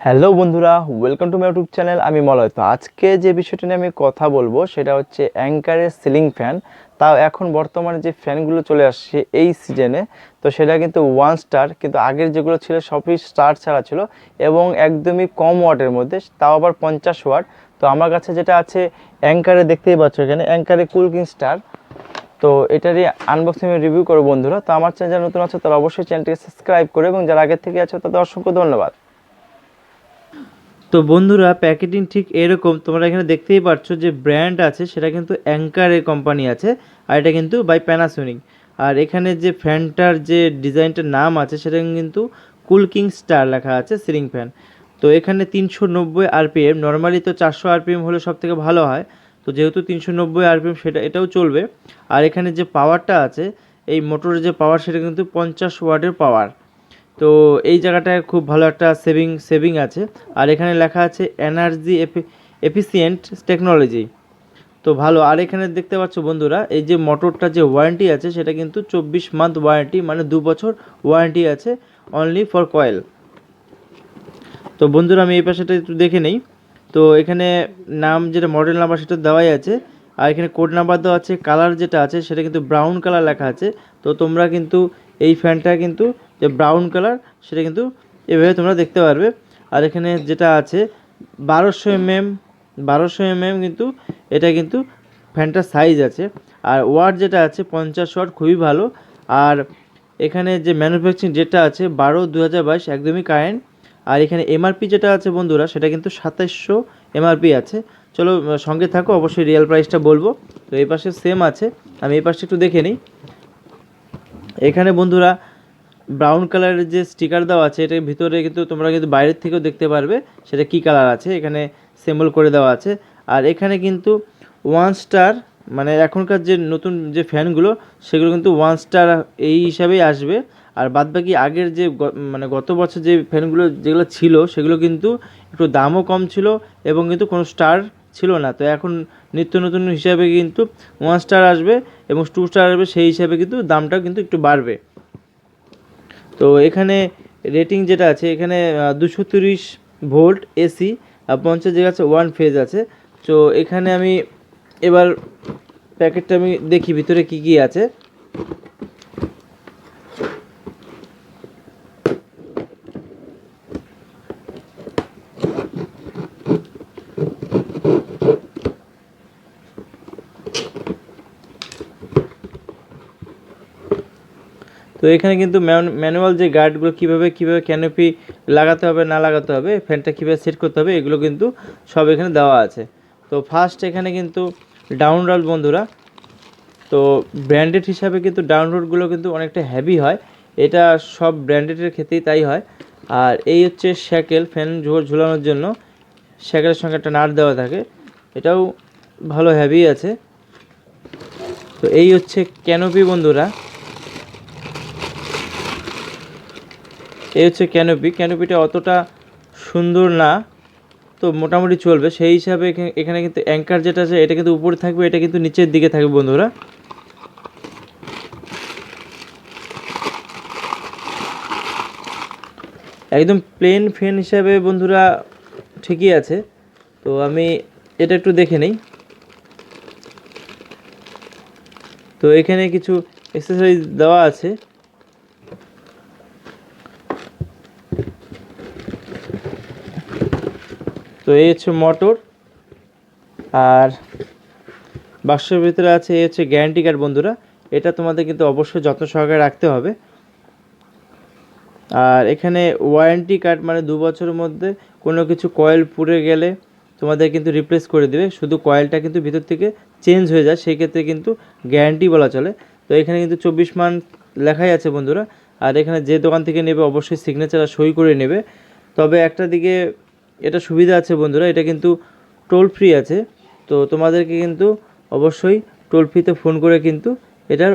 Hello বন্ধুরা, welcome to my YouTube channel. আমি মলয়। তো আজকে যে বিষয়টা নিয়ে আমি কথা বলবো সেটা হচ্ছে অ্যাঙ্কারের সিলিং ফ্যান। তাও এখন বর্তমানে যে ফ্যানগুলো চলে আসছে এই সিজনে, তো সেটা কিন্তু ওয়ান স্টার, কিন্তু আগের যেগুলো ছিল সবই স্টার ছাড়া ছিল এবং একদমই কম ওয়াটের মধ্যে, তাও আবার 50 ওয়াট। তো আমার কাছে যেটা আছে অ্যাঙ্কারে, দেখতেই পাচ্ছ এখানে অ্যাঙ্কারে কুলকিং স্টার। তো এটারই আনবক্সিং রিভিউ করো বন্ধুরা। তো আমার চ্যানেল যারা নতুন আছে তারা অবশ্যই চ্যানেলটিকে সাবস্ক্রাইব করে, এবং যারা আগের থেকে আছে তাদের অসংখ্য ধন্যবাদ। তো বন্ধুরা, প্যাকেটিং ঠিক এরকম তোমরা এখানে দেখতেই পাচ্ছ যে ব্র্যান্ড আছে সেটা কিন্তু অ্যাঙ্কারের কোম্পানি আছে, আর এটা কিন্তু বাই প্যানাসোনিক। আর এখানে যে ফ্যানটার যে ডিজাইনটার নাম আছে সেটা কিন্তু কুলকিং স্টার লেখা আছে সিলিং ফ্যান। তো এখানে 390 আরপিএম, নর্মালি তো 400 আরপিএম হলে সব থেকে ভালো হয়। তো যেহেতু 390 আরপিএম সেটা এটাও চলবে। আর এখানে যে পাওয়ারটা আছে, এই মোটরের যে পাওয়ার সেটা কিন্তু 50 ওয়াটের পাওয়ার। তো এই জায়গাটায় খুব ভালো একটা সেভিং আছে। আর এখানে লেখা আছে এনার্জি এফিসিয়েন্ট টেকনোলজি। তো ভালো। আর এখানে দেখতে পাচ্ছ বন্ধুরা, এই যে মোটরটা যে ওয়ারেন্টি আছে সেটা কিন্তু 24 মান্থ ওয়ারেন্টি, মানে 2 বছর ওয়ারেন্টি আছে অনলি ফর কয়েল। তো বন্ধুরা, আমি এই পাশেটা একটু দেখে নেই। তো এখানে নাম, যেটা মডেল নাম্বার সেটা দেওয়াই আছে। আর এখানে কোড নাম্বার দেওয়া আছে। কালার যেটা আছে সেটা কিন্তু ব্রাউন কালার লেখা আছে। তো তোমরা কিন্তু এই ফ্যানটা কিন্তু যে ব্রাউন কালার সেটা কিন্তু এভাবে তোমরা দেখতে পারবে। আর এখানে যেটা আছে 1200 mm, 1200 mm কিন্তু এটা কিন্তু ফ্যানটার সাইজ আছে। আর ওয়াট যেটা আছে 50 ওয়াট, খুবই ভালো। আর এখানে যে ম্যানুফ্যাকচারিং ডেটটা আছে 12/2022, একদমই কারেন্ট। আর এখানে এমআরপি যেটা আছে বন্ধুরা সেটা কিন্তু 2700 এমআরপি আছে। চলো সঙ্গে থাকো, অবশ্যই রিয়েল প্রাইসটা বলবো। তো এই পাশে সেম আছে, আমি এই পাশে একটু দেখে নিই। এখানে বন্ধুরা ব্রাউন কালারের যে স্টিকার দেওয়া আছে এটার ভিতরে কিন্তু তোমরা কিন্তু বাইরের থেকেও দেখতে পারবে সেটা কি কালার আছে, এখানে সিম্বল করে দেওয়া আছে। আর এখানে কিন্তু ওয়ান স্টার, মানে এখনকার যে নতুন যে ফ্যানগুলো সেগুলো কিন্তু ওয়ান স্টার এই হিসাবেই আসবে। আর বাদবাকি আগের যে মানে গত বছর যে ফ্যানগুলো যেগুলো ছিল সেগুলো কিন্তু একটু দামও কম ছিল এবং কিন্তু কোনো স্টার ছিল না। তো এখন নিত্য নতুন হিসাবে কিন্তু ওয়ান স্টার আসবে এবং টু স্টার আসবে, সেই হিসাবে কিন্তু দামটা কিন্তু একটু বাড়বে। তো এখানে রেটিং যেটা আছে, এখানে 230 ভোল্ট এসি, 50 জায়গা আছে 1 ফেজ আছে। তো এখানে আমি এবার প্যাকেটটা আমি দেখি ভিতরে কি কি আছে। তো এখানে কিন্তু ম্যানুয়াল যে গার্ডগুলো কীভাবে ক্যানোপি লাগাতে হবে না লাগাতে হবে, ফ্যানটা কীভাবে সেট করতে হবে, এগুলো কিন্তু সব এখানে দেওয়া আছে। তো ফার্স্ট এখানে কিন্তু ডাউন রোড বন্ধুরা। তো ব্র্যান্ডেড হিসাবে কিন্তু ডাউন রোডগুলো কিন্তু অনেকটা হেভি হয়, এটা সব ব্র্যান্ডেডের ক্ষেত্রেই তাই হয়। আর এই হচ্ছে শ্যাকেল, ফ্যান ঝুলানোর জন্য শ্যাকেলের সঙ্গে একটা নাট দেওয়া থাকে, এটাও ভালো হেভি আছে। তো এই হচ্ছে ক্যানোপি বন্ধুরা, এই হচ্ছে ক্যানোপিটা অতটা সুন্দর না, তো মোটামুটি চলবে সেই হিসাবে। এখানে কিন্তু অ্যাঙ্কার যেটা আছে এটা কিন্তু উপরে থাকবে, এটা কিন্তু নিচের দিকে থাকবে বন্ধুরা। একদম প্লেন ফ্যান হিসাবে বন্ধুরা ঠিকই আছে। তো আমি এটা একটু দেখে নেই। তো এখানে কিছু এক্সেসরিজ দেওয়া আছে। তো এই হচ্ছে মোটর, আর বাক্সের ভিতরে আছে এই হচ্ছে গ্যারান্টি কার্ড বন্ধুরা। এটা তোমাদের কিন্তু অবশ্যই যত্ন সহকারে রাখতে হবে। আর এখানে ওয়ারেন্টি কার্ড, মানে 2 বছরের মধ্যে কোনো কিছু কয়েল পুড়ে গেলে তোমাদের কিন্তু রিপ্লেস করে দেবে, শুধু কয়েলটা কিন্তু ভিতর থেকে চেঞ্জ হয়ে যায়, সেই ক্ষেত্রে কিন্তু গ্যারান্টি বলা চলে। তো এখানে কিন্তু 24 মান্থ লেখাই আছে বন্ধুরা। আর এখানে যে দোকান থেকে নেবে অবশ্যই সিগনেচার আর সই করে নেবে। তবে একটা দিকে এটা সুবিধা আছে বন্ধুরা, এটা কিন্তু টোল ফ্রি আছে। তো তোমাদেরকে কিন্তু অবশ্যই টোল ফ্রিতে ফোন করে কিন্তু এটার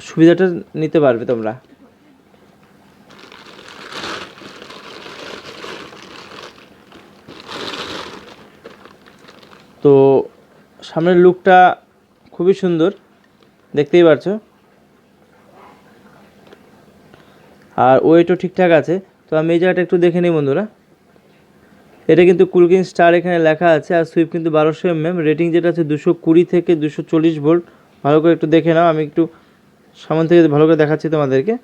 সুবিধাটা নিতে পারবে তোমরা। তো সামনের লুকটা খুবই সুন্দর, দেখতেই পারছো। আর ওয়েটও ঠিকঠাক আছে। তো আমি এই জায়গাটা একটু দেখে নিই বন্ধুরা। এটা কিন্তু কুলকিং স্টার এখানে লেখা আছে, আর সুইপ কিন্তু 1200 রেটিং যেটা আছে 220 থেকে 240 ভোল্ট। ভালো করে একটু দেখে নাও, আমি একটু সামনে থেকে ভালো করে দেখাচ্ছি তোমাদেরকে।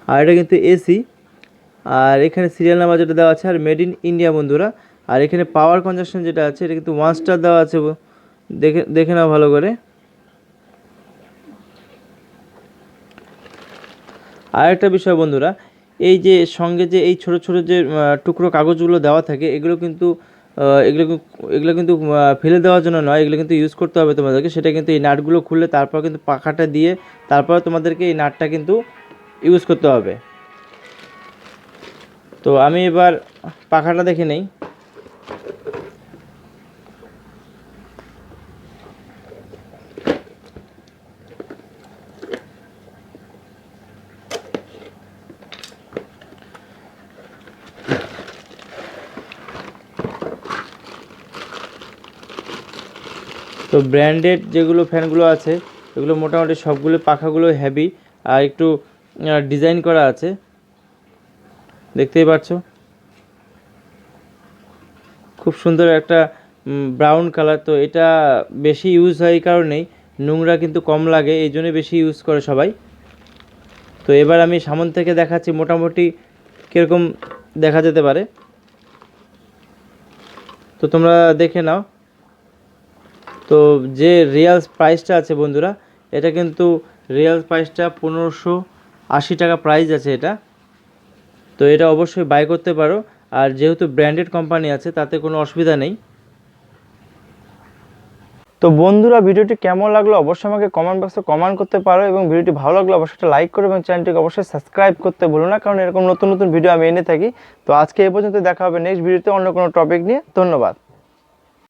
আর এটা কিন্তু এসি, আর এখানে সিরিয়াল নাম্বার যেটা দেওয়া আছে, আর মেড ইন ইন্ডিয়া বন্ধুরা। আর এখানে পাওয়ার কনজাকশন যেটা আছে এটা কিন্তু 1 স্টার দেওয়া আছে, দেখে দেখে নাও ভালো করে। আর একটা বিষয় বন্ধুরা, এই যে সঙ্গে যে এই ছোট ছোট যে টুকরো কাগজগুলো দেওয়া থাকে, এগুলো কিন্তু এগুলো কিন্তু ফেলে দেওয়ার জন্য নয়, এগুলো কিন্তু ইউজ করতে হবে তোমাদেরকে। সেটা কিন্তু এই নাটগুলো খুললে তারপর কিন্তু পাখাটা দিয়ে তারপর তোমাদেরকে এই নাটটা কিন্তু ইউজ করতে হবে। তো আমি এবার পাখাটা দেখে নেই। তো ব্র্যান্ডেড যেগুলো ফ্যানগুলো আছে এগুলো মোটামুটি সবগুলো পাখাগুলো হেভি, আর একটু ডিজাইন করা আছে, দেখতেই পাচ্ছো। খুব সুন্দর একটা ব্রাউন কালার। তো এটা বেশি ইউজ হয় এই কারণেই, নোংরা কিন্তু কম লাগে, এই জন্যই বেশি ইউজ করে সবাই। তো এবার আমি সামন থেকে দেখাচ্ছি মোটামুটি কীরকম দেখা যেতে পারে, তো তোমরা দেখে নাও। তো যে রিয়াল প্রাইসটা আছে বন্ধুরা, এটা কিন্তু রিয়াল প্রাইসটা 1580 টাকা প্রাইস আছে এটা। তো এটা অবশ্যই বাই করতে পারো, আর যেহেতু ব্র্যান্ডেড কোম্পানি আছে তাতে কোনো অসুবিধা নেই। তো বন্ধুরা, ভিডিওটি কেমন লাগলো অবশ্যই আমাকে কমেন্ট বক্সে কমেন্ট করতে পারো, এবং ভিডিওটি ভালো লাগলে অবশ্যই একটা লাইক করো, এবং চ্যানেলটিকে অবশ্যই সাবস্ক্রাইব করতে ভুলো না, কারণ এরকম নতুন নতুন ভিডিও আমি এনে থাকি। তো আজকে এই পর্যন্ত, দেখা হবে নেক্সট ভিডিওতে অন্য কোনো টপিক নিয়ে। ধন্যবাদ।